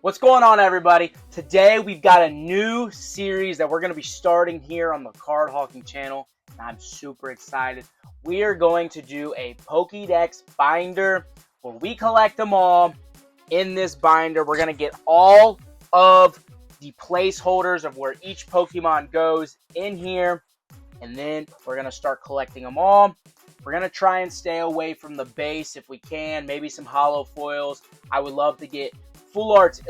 What's going on, everybody? Today we've got a new series that we're going to be starting here on the Card Hawking channel. I'm super excited. We are going to do a Pokédex binder where we collect them all. In this binder, we're going to get all of the placeholders of where each Pokemon goes in here, and then we're going to start collecting them all. We're going to try and stay away from the base if we can, maybe some holo foils. I would love to get full arts,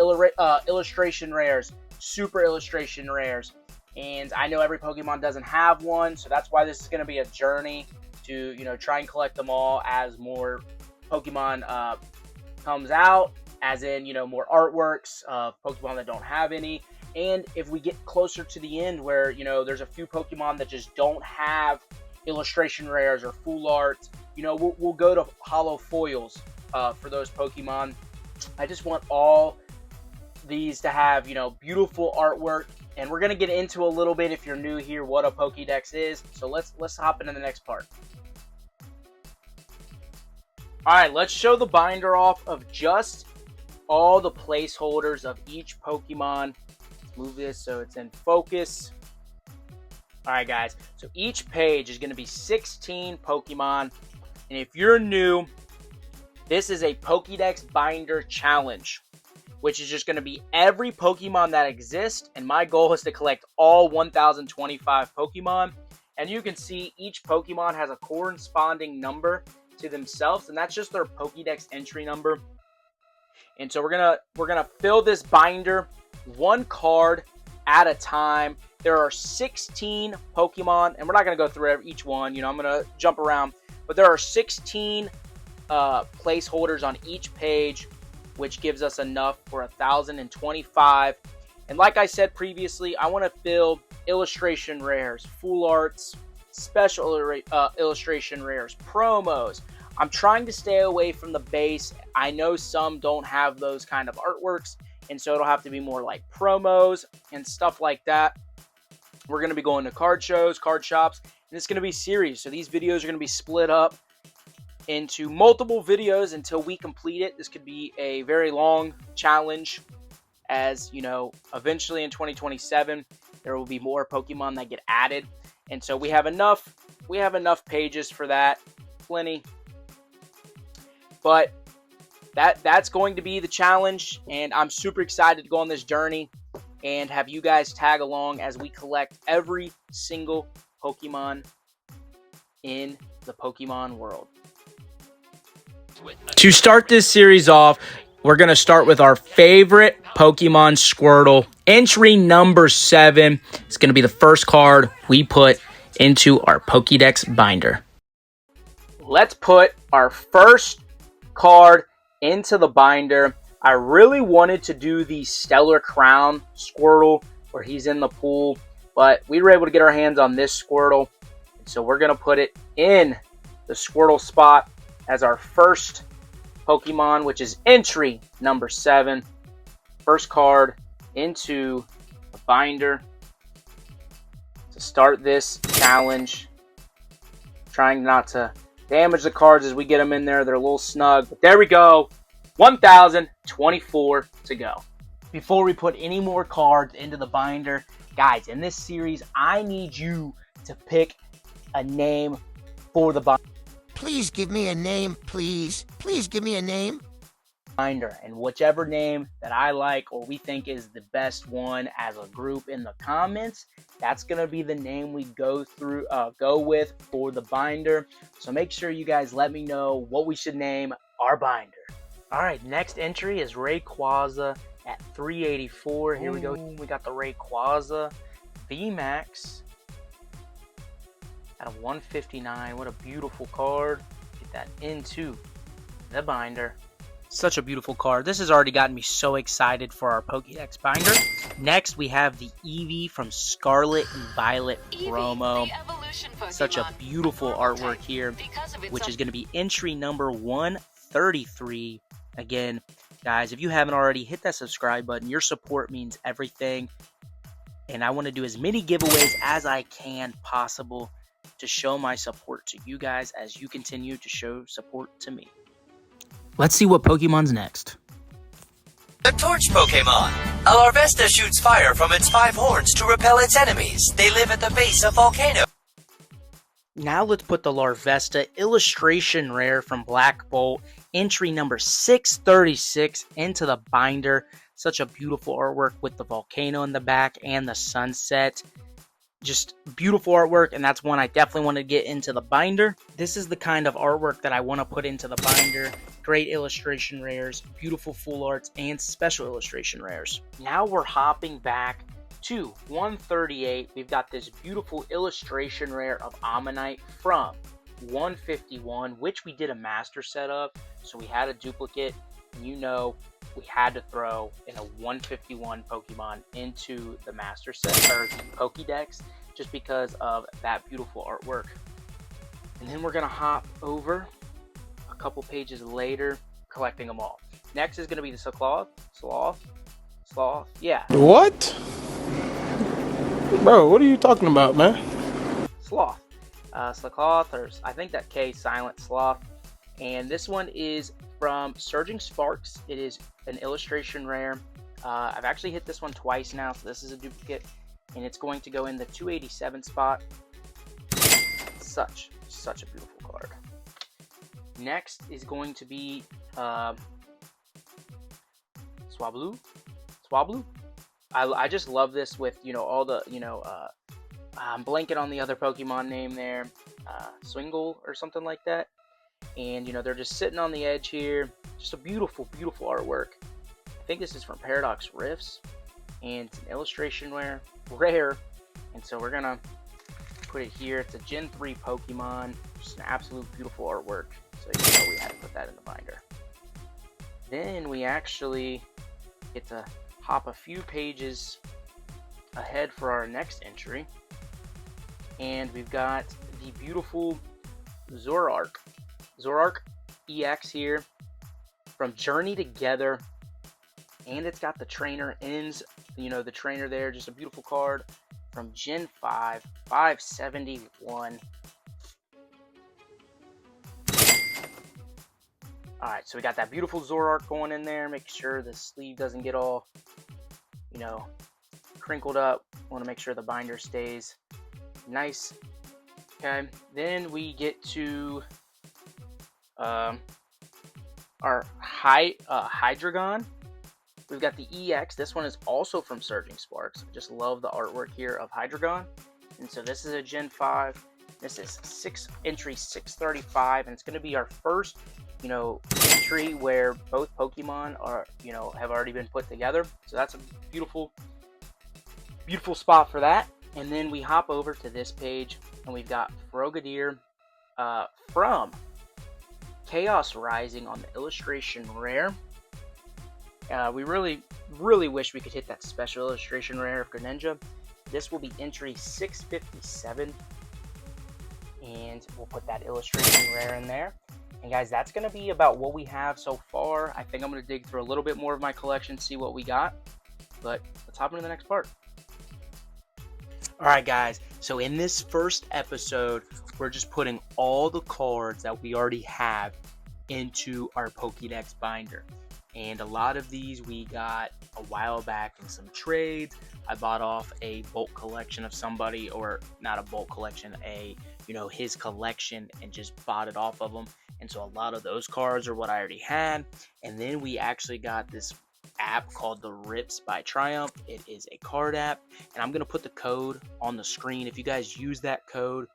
illustration rares, super illustration rares. And I know every Pokemon doesn't have one, so that's why this is going to be a journey to, try and collect them all as more Pokemon comes out, as in, more artworks of Pokemon that don't have any. And if we get closer to the end where, there's a few Pokemon that just don't have illustration rares or full art, we'll go to holo foils for those Pokemon. I just want all these to have, beautiful artwork. And we're going to get into a little bit, if you're new here, what a Pokédex is. So let's hop into the next part. All right, let's show the binder off of just all the placeholders of each Pokemon. Let's move this so it's in focus. All right, guys. So each page is going to be 16 Pokemon. And if you're new, this is a Pokédex Binder Challenge, which is just going to be every Pokemon that exists. And my goal is to collect all 1,025 Pokemon. And you can see each Pokemon has a corresponding number to themselves, and that's just their Pokédex entry number. And so we're gonna fill this binder one card at a time. There are 16 Pokemon, and we're not gonna go through each one. I'm gonna jump around, but there are 16 placeholders on each page, which gives us enough for 1,025. And like I said previously, I want to fill illustration rares, full arts, special illustration rares, promos. I'm trying to stay away from the base. I know some don't have those kind of artworks, and so it'll have to be more like promos and stuff like that. We're going to be going to card shows, card shops, and it's going to be series. So these videos are going to be split up into multiple videos until we complete it. This could be a very long challenge, as eventually in 2027 there will be more Pokemon that get added, and so we have enough pages for that, plenty. But that's going to be the challenge, and I'm super excited to go on this journey and have you guys tag along as we collect every single Pokemon in the Pokemon world. To start this series off, we're going to start with our favorite Pokemon, Squirtle. Entry number 7 is going to be the first card we put into our Pokédex binder. Let's put our first card into the binder. I really wanted to do the Stellar Crown Squirtle where he's in the pool, but we were able to get our hands on this Squirtle. So we're going to put it in the Squirtle spot as our first Pokemon, which is entry number 7. First card into the binder to start this challenge. Trying not to damage the cards as we get them in there. They're a little snug, but there we go. 1,024 to go. Before we put any more cards into the binder, guys, in this series, I need you to pick a name for the binder. Please give me a name, please. Please give me a name. Binder, and whichever name that I like or we think is the best one as a group in the comments, that's gonna be the name we go with for the binder. So make sure you guys let me know what we should name our binder. All right, next entry is Rayquaza at 384. Here we go. We got the Rayquaza VMAX at a 159. What a beautiful card. Get that into the binder. Such a beautiful card. This has already gotten me so excited for our Pokédex binder. Next, we have the Eevee from Scarlet and Violet promo. Such a beautiful artwork here, which is going to be entry number 133. Again, guys, if you haven't already, hit that subscribe button. Your support means everything. And I want to do as many giveaways as I can possible to show my support to you guys as you continue to show support to me. Let's see what Pokemon's next. The Torch Pokemon. A Larvesta shoots fire from its 5 horns to repel its enemies. They live at the base of volcanoes. Now let's put the Larvesta illustration rare from Black Bolt, entry number 636, into the binder. Such a beautiful artwork with the volcano in the back and the sunset. Just beautiful artwork, and that's one I definitely want to get into the binder. This is the kind of artwork that I want to put into the binder. Great illustration rares, beautiful full arts, and special illustration rares. Now we're hopping back to 138. We've got this beautiful illustration rare of Ammonite from 151, which we did a master set of, so we had a duplicate. You know, we had to throw in a 151 Pokemon into the master set, or the Pokédex, just because of that beautiful artwork. And then we're gonna hop over a couple pages later, collecting them all. Next is gonna be the Sloth. Yeah, What? Bro, what are you talking about, man? Sloth. Slackoth, or I think that K silent Sloth. And this one is from Surging Sparks. It is an illustration rare. I've actually hit this one twice now, so this is a duplicate, and it's going to go in the 287 spot. Such a beautiful card. Next is going to be Swablu. I just love this with, you know, all the, you know, I'm blanking on the other Pokemon name there, Swingle or something like that. And, you know, they're just sitting on the edge here. Just a beautiful, beautiful artwork. I think this is from Paradox Rifts, and it's an illustration rare. And so we're gonna put it here. It's a Gen 3 Pokemon. Just an absolute beautiful artwork. So you know we had to put that in the binder. Then we actually get to hop a few pages ahead for our next entry. And we've got the beautiful Zoroark EX here from Journey Together, and it's got the trainer ends, you know, the trainer there. Just a beautiful card from Gen 5, 571. Alright, so we got that beautiful Zoroark going in there. Make sure the sleeve doesn't get all, you know, crinkled up. Want to make sure the binder stays nice. Okay, then we get to our Hydreigon. We've got the EX. This one is also from Surging Sparks. I just love the artwork here of Hydreigon. And so this is a Gen 5. This is entry 635, and it's going to be our first, you know, entry where both Pokemon are, you know, have already been put together. So that's a beautiful, beautiful spot for that. And then we hop over to this page, and we've got Frogadier from Chaos Rising on the illustration rare. We really wish we could hit that special illustration rare of Greninja. This will be entry 657, and we'll put that illustration rare in there. And guys, that's going to be about what we have so far. I think I'm going to dig through a little bit more of my collection, see what we got. But let's hop into the next part. Alright guys, so in this first episode, we're just putting all the cards that we already have into our Pokédex binder. And a lot of these we got a while back in some trades. I bought off a bulk collection of somebody, or not a bulk collection, his collection, and just bought it off of them. And so a lot of those cards are what I already had. And then we actually got this app called the Rips by Triumph. It is a card app, and I'm going to put the code on the screen. If you guys use that code,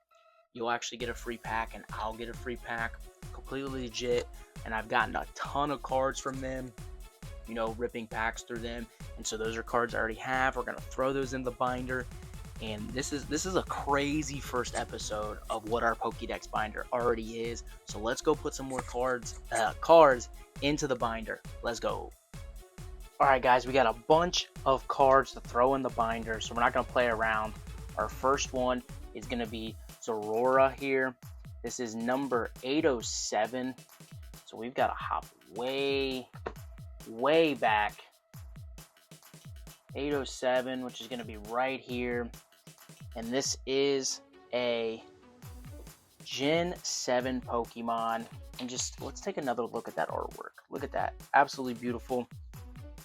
you'll actually get a free pack, and I'll get a free pack. Completely legit. And I've gotten a ton of cards from them, you know, ripping packs through them. And so those are cards I already have. We're going to throw those in the binder. And this is a crazy first episode of what our Pokédex binder already is. So let's go put some more cards into the binder. Let's go. Alright guys, we got a bunch of cards to throw in the binder, so we're not going to play around. Our first one is going to be Zorora here. This is number 807. So we've got to hop way back. 807, which is going to be right here. And this is a Gen 7 Pokemon. And just let's take another look at that artwork. Look at that. Absolutely beautiful.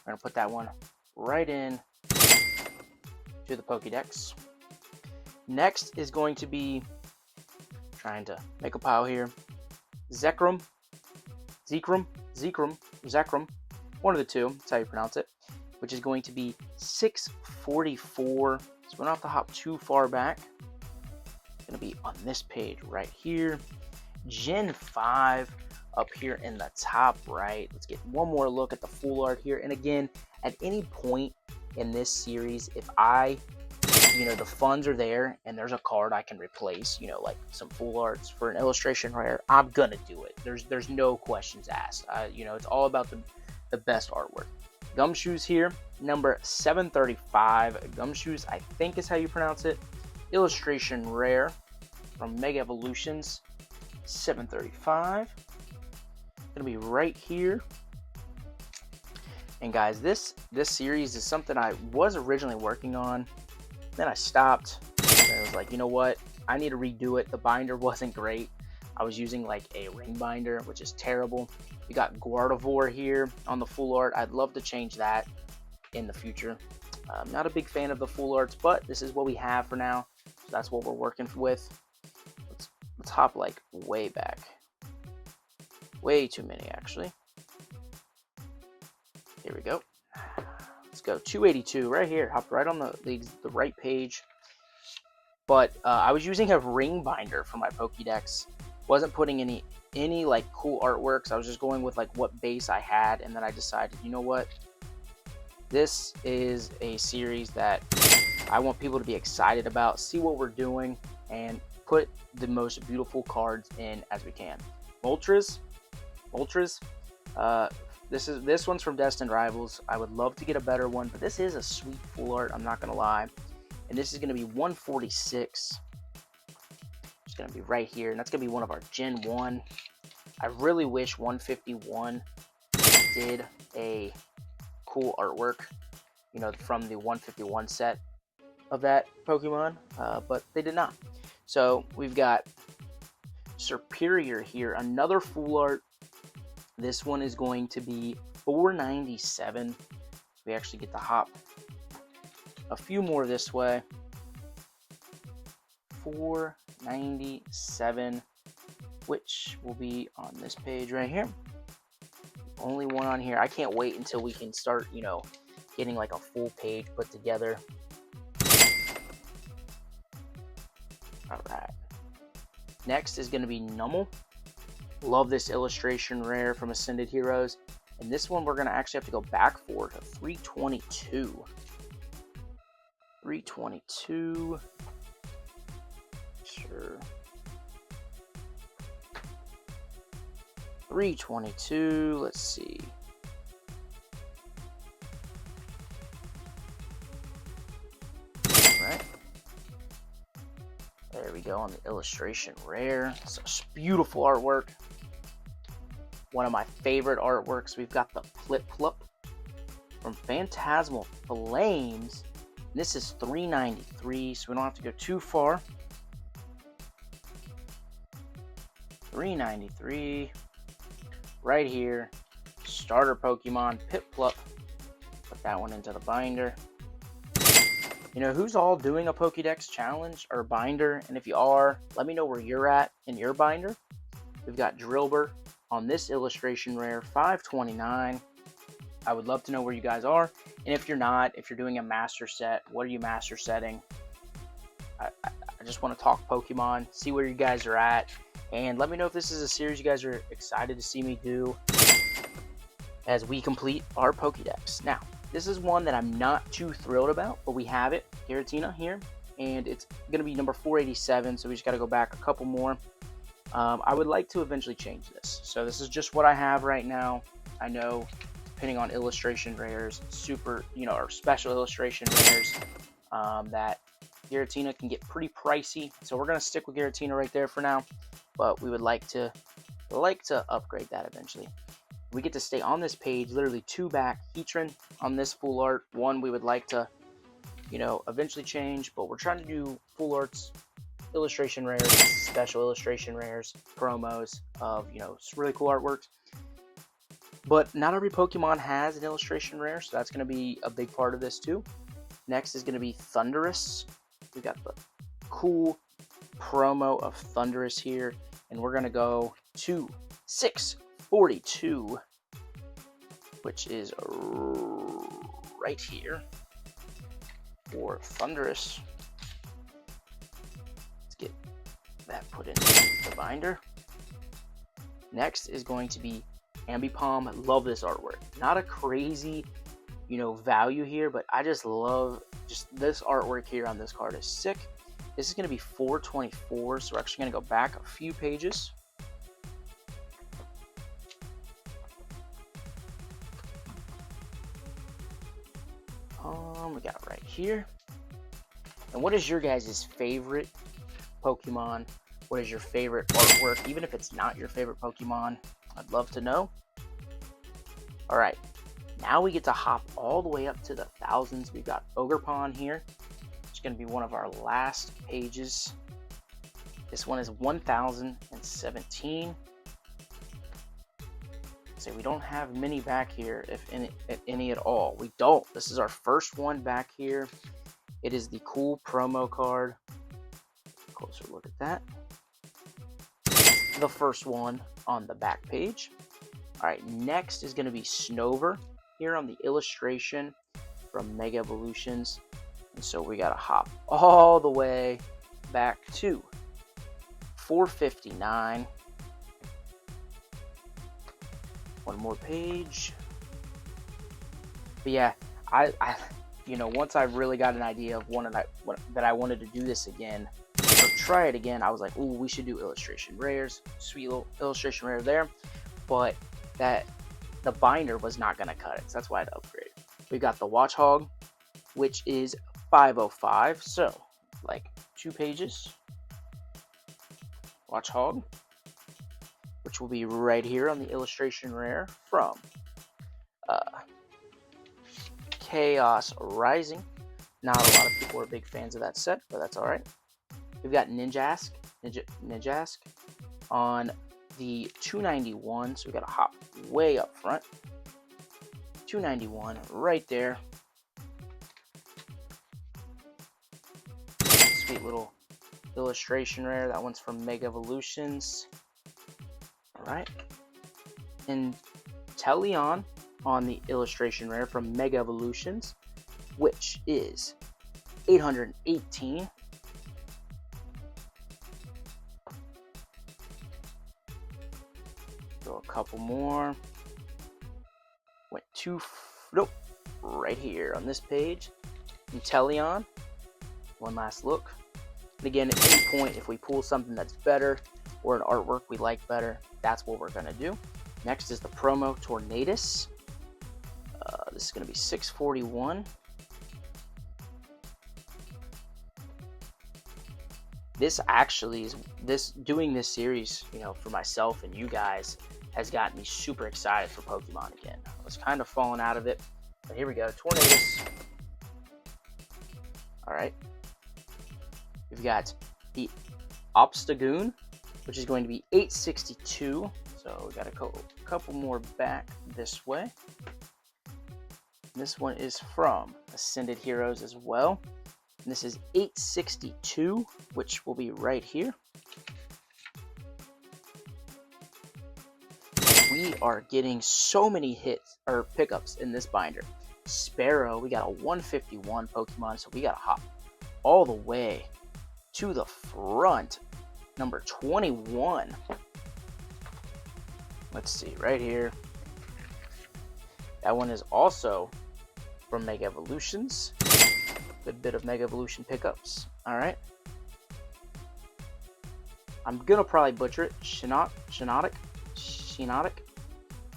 We're gonna put that one right in to the Pokédex. Next is going to be, trying to make a pile here, Zekrom, one of the two, that's how you pronounce it, which is going to be 644. So we don't have to hop too far back. It's going to be on this page right here. Gen 5 up here in the top right. Let's get one more look at the full art here. And again, at any point in this series, if the funds are there and there's a card I can replace, like some full arts for an illustration rare, I'm gonna do it. There's no questions asked. It's all about the best artwork. Gumshoes here, number 735. Gumshoes, I think is how you pronounce it. Illustration rare from Mega Evolutions, 735. Gonna be right here. And guys, this series is something I was originally working on. Then I stopped. And I was like, you know what? I need to redo it. The binder wasn't great. I was using like a ring binder, which is terrible. We got Gardevoir here on the full art. I'd love to change that in the future. I'm not a big fan of the full arts, but this is what we have for now. So that's what we're working with. Let's hop like way back. Way too many, actually. Here we go. Let's go 282 right here. Hopped right on the right page. But I was using a ring binder for my Pokédex. Wasn't putting any like cool artworks. I was just going with like what base I had, and then I decided, you know what? This is a series that I want people to be excited about, see what we're doing, and put the most beautiful cards in as we can. Moltres. This one's from Destined Rivals. I would love to get a better one, but this is a sweet full art, I'm not gonna lie. And this is gonna be 146. It's gonna be right here, and that's gonna be one of our Gen 1. I really wish 151 did a cool artwork, from the 151 set of that Pokemon, but they did not. So we've got Superior here, another full art. This one is going to be 497. We actually get to hop a few more this way. 497, which will be on this page right here. Only one on here. I can't wait until we can start, getting like a full page put together. All right. Next is going to be Numel. Love this illustration rare from Ascended Heroes. And this one we're going to actually have to go back for to 322. 322. Sure. 322. Let's see. All right. There we go on the illustration rare. It's a beautiful artwork. One of my favorite artworks. We've got the Plip-Plup from Phantasmal Flames. This is 393, so we don't have to go too far. 393. Right here. Starter Pokemon, Pip-Plup. Put that one into the binder. Who's all doing a Pokédex challenge or binder? And if you are, let me know where you're at in your binder. We've got Drillbur on this illustration rare, 529. I would love to know where you guys are. And if you're not, if you're doing a master set, what are you master setting? I just want to talk Pokemon, see where you guys are at. And let me know if this is a series you guys are excited to see me do as we complete our Pokédex. Now, this is one that I'm not too thrilled about, but we have it, Giratina here, and it's going to be number 487, so we just got to go back a couple more. I would like to eventually change this. So this is just what I have right now. I know, depending on illustration rares, or special illustration rares, that Giratina can get pretty pricey. So we're going to stick with Giratina right there for now, but we would like to upgrade that eventually. We get to stay on this page, literally 2 back. Heatran on this full art. One we would like to, eventually change, but we're trying to do full arts, illustration rares, special illustration rares, promos of, really cool artworks. But not every Pokemon has an illustration rare, so that's going to be a big part of this too. Next is going to be Thundurus. We got the cool promo of Thundurus here, and we're going to go to 642, which is right here for Thundurus. Let's get that put into the binder. Next is going to be Ambipom. I love this artwork. Not a crazy, value here, but I just love this artwork here on this card is sick. This is going to be 424, so we're actually going to go back a few pages. We got it right here. And what is your guys' favorite Pokemon? What is your favorite artwork? Even if it's not your favorite Pokemon, I'd love to know. Alright, now we get to hop all the way up to the thousands. We've got Ogerpon here. It's going to be one of our last pages. This one is 1017. So we don't have many back here, if any at all. We don't. This is our first one back here. It is the cool promo card. Closer look at that. The first one on the back page. Alright, next is going to be Snover here on the illustration from Mega Evolutions. And so we got to hop all the way back to 459. One more page. But yeah, I once I really got an idea of that I wanted to do this again, or try it again, I was like, ooh, we should do illustration rares. Sweet little illustration rare there. But the binder was not going to cut it, so that's why I had to upgrade. We got the Watchog, which is 505, so like 2 pages. Watchog, which will be right here on the illustration rare from Chaos Rising. Not a lot of people are big fans of that set, but that's alright. We've got Ninjask on the 291, so we got to hop way up front. 291 right there. Sweet little illustration rare. That one's from Mega Evolutions. Alright. And Teleon on the illustration rare from Mega Evolutions, which is 818. Go a couple more. Went nope, right here on this page. Teleon. One last look. And again, at any point, if we pull something that's better or an artwork we like better, that's what we're going to do. Next is the promo Tornadus. This is going to be 641. This actually is doing this series, for myself and you guys, has gotten me super excited for Pokemon again. I was kind of falling out of it, but here we go. Tornadus. All right. We've got the Obstagoon, which is going to be 862. So we got a couple more back this way. This one is from Ascended Heroes as well. And this is 862, which will be right here. We are getting so many hits or pickups in this binder. Sparrow, we got a 151 Pokemon, so we got to hop all the way to the front. Number 21. Let's see, right here. That one is also from Mega Evolutions. Good bit of Mega Evolution pickups. Alright. I'm gonna probably butcher it. Shiinotic.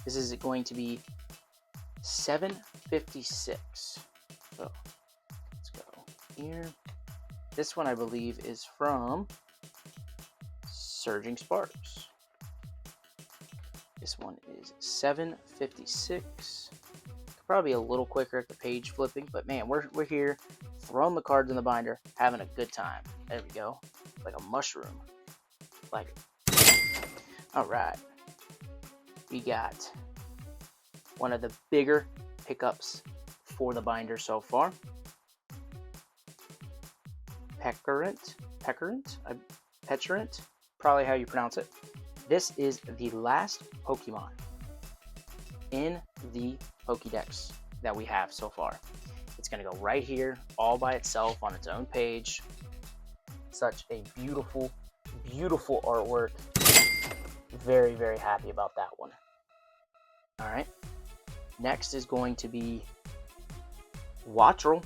This is going to be 756. So let's go here. This one I believe is from Surging Sparks. This one is 756. Probably a little quicker at the page flipping, but man, we're here throwing the cards in the binder, having a good time. There we go. Like a mushroom. Like it. Alright. We got one of the bigger pickups for the binder so far. Peturant, probably how you pronounce it. This is the last Pokemon in the Pokédex that we have so far. It's going to go right here, all by itself on its own page. Such a beautiful, beautiful artwork. Very, very happy about that one. All right. Next is going to be Wattrel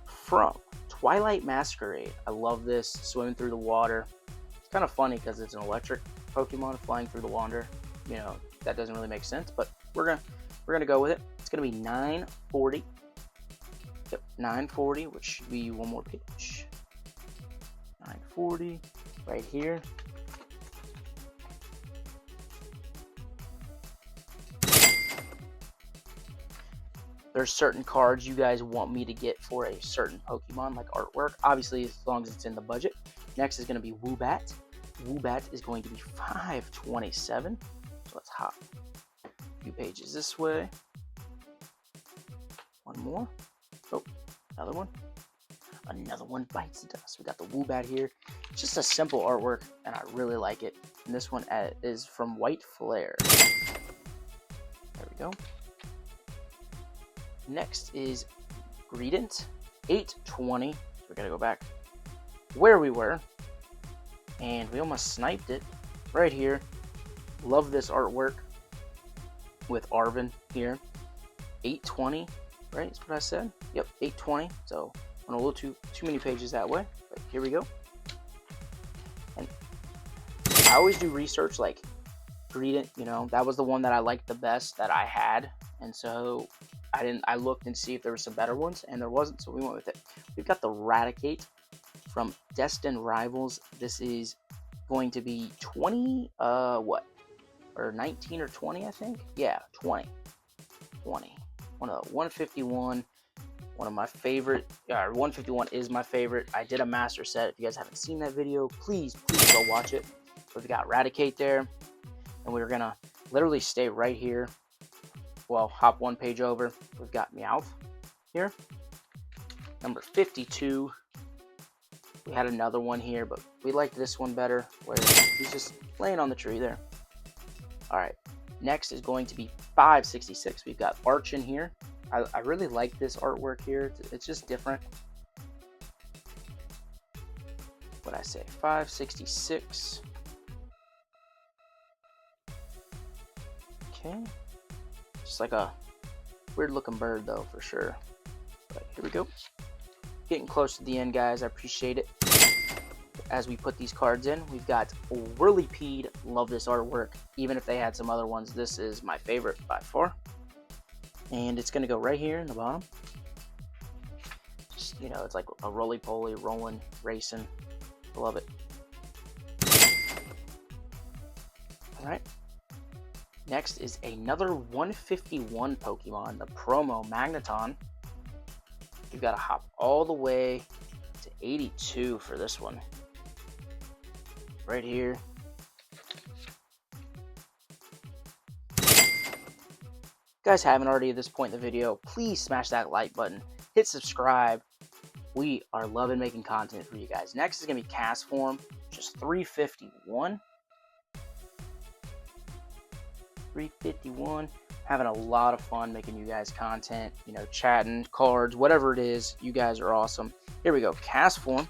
from Twilight Masquerade. I love this, swimming through the water. It's kind of funny because it's an electric Pokemon flying through the water. You know, that doesn't really make sense, but we're gonna go with it. It's gonna be 940. Yep, 940, which should be one more page. 940 right here. There's certain cards you guys want me to get for a certain Pokemon, like artwork. Obviously, as long as it's in the budget. Next is going to be Woobat. Woobat is going to be 527. So let's hop a few pages this way. One more. Oh, another one. Another one bites the dust. We got the Woobat here. It's just a simple artwork, and I really like it. And this one is from White Flare. There we go. Next is Greedent, 820. So we're gonna go back where we were, and we almost sniped it right here. Love this artwork with Arven here. 820, right? That's what I said. Yep, 820. So went a little too many pages that way, but here we go. And I always do research, like Greedent. You know, that was the one that I liked the best that I had, and so I looked and see if there were some better ones, and there wasn't, so we went with it. We've got the Raticate from Destined Rivals. This is going to be 20, or 19 or 20, I think? Yeah, 20. 20. 151. One of my favorite, 151 is my favorite. I did a master set. If you guys haven't seen that video, please go watch it. We've got Raticate there, and we're gonna literally stay right here. Well, hop one page over. We've got Meowth here. Number 52. We had another one here, but we liked this one better, where he's just laying on the tree there. All right. Next is going to be 566. We've got Archon here. I really like this artwork here. It's just different. What'd I say? 566. Okay. Just like a weird looking bird though, for sure. But here we go. Getting close to the end, guys. I appreciate it. As we put these cards in, we've got Whirlipede. Love this artwork. Even if they had some other ones, this is my favorite by far. And it's going to go right here in the bottom. Just, you know, it's like a roly-poly, rolling, racing. Love it. All right. Next is another 151 Pokemon, the Promo Magneton. You've got to hop all the way to 82 for this one. Right here. If you guys haven't already at this point in the video, please smash that like button. Hit subscribe. We are loving making content for you guys. Next is going to be Cast Form, just 351. 351. Having a lot of fun making you guys content, you know, chatting, cards, whatever it is. You guys are awesome. Here we go. Cast Form.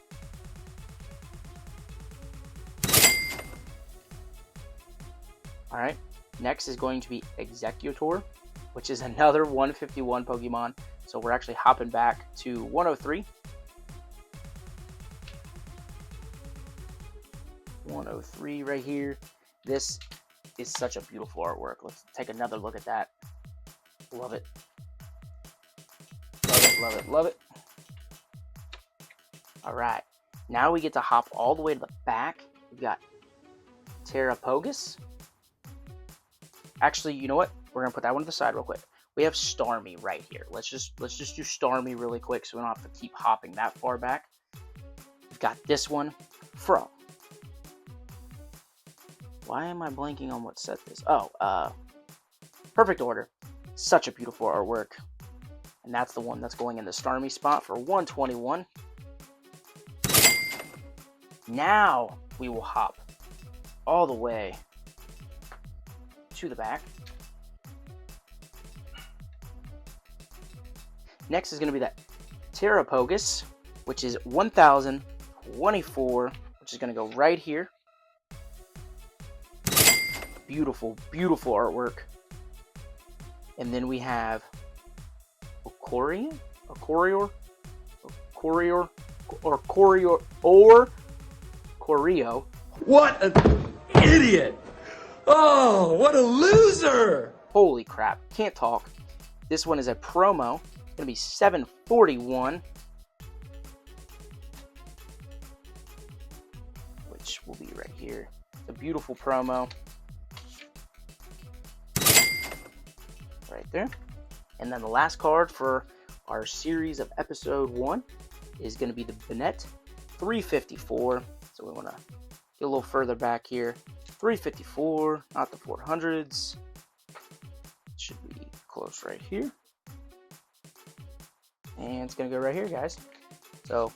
All right. Next is going to be Executor, which is another 151 Pokemon. So we're actually hopping back to 103. 103 right here. This is such a beautiful artwork. Let's take another look at that. Love it. Love it, love it, love it. All right. Now we get to hop all the way to the back. We've got Terrapogus. Actually, you know what? We're gonna put that one to the side real quick. We have Starmie right here. Let's just do Starmie really quick so we don't have to keep hopping that far back. We've got this one from. Why am I blanking on what set this? Oh, Perfect Order. Such a beautiful artwork. And that's the one that's going in the Starmie spot for 121. Now we will hop all the way to the back. Next is going to be that Terrapogus, which is 1024, which is going to go right here. Beautiful, beautiful artwork. And then we have Corio. What an idiot! Oh, what a loser! Holy crap, can't talk. This one is a promo. It's gonna be 741, which will be right here. It's a beautiful promo. Right there. And then the last card for our series of episode 1 is going to be the Bennett 354. So we want to get a little further back here. 354, not the 400s. Should be close right here. And it's going to go right here, guys. So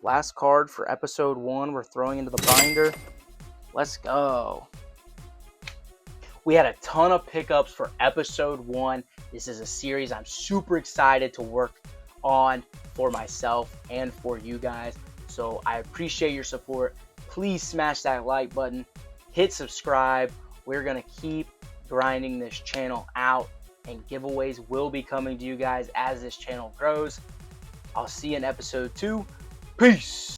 last card for episode 1 we're throwing into the binder. Let's go. We had a ton of pickups for episode 1. This is a series I'm super excited to work on for myself and for you guys. So I appreciate your support. Please smash that like button. Hit subscribe. We're going to keep grinding this channel out, and giveaways will be coming to you guys as this channel grows. I'll see you in episode 2. Peace.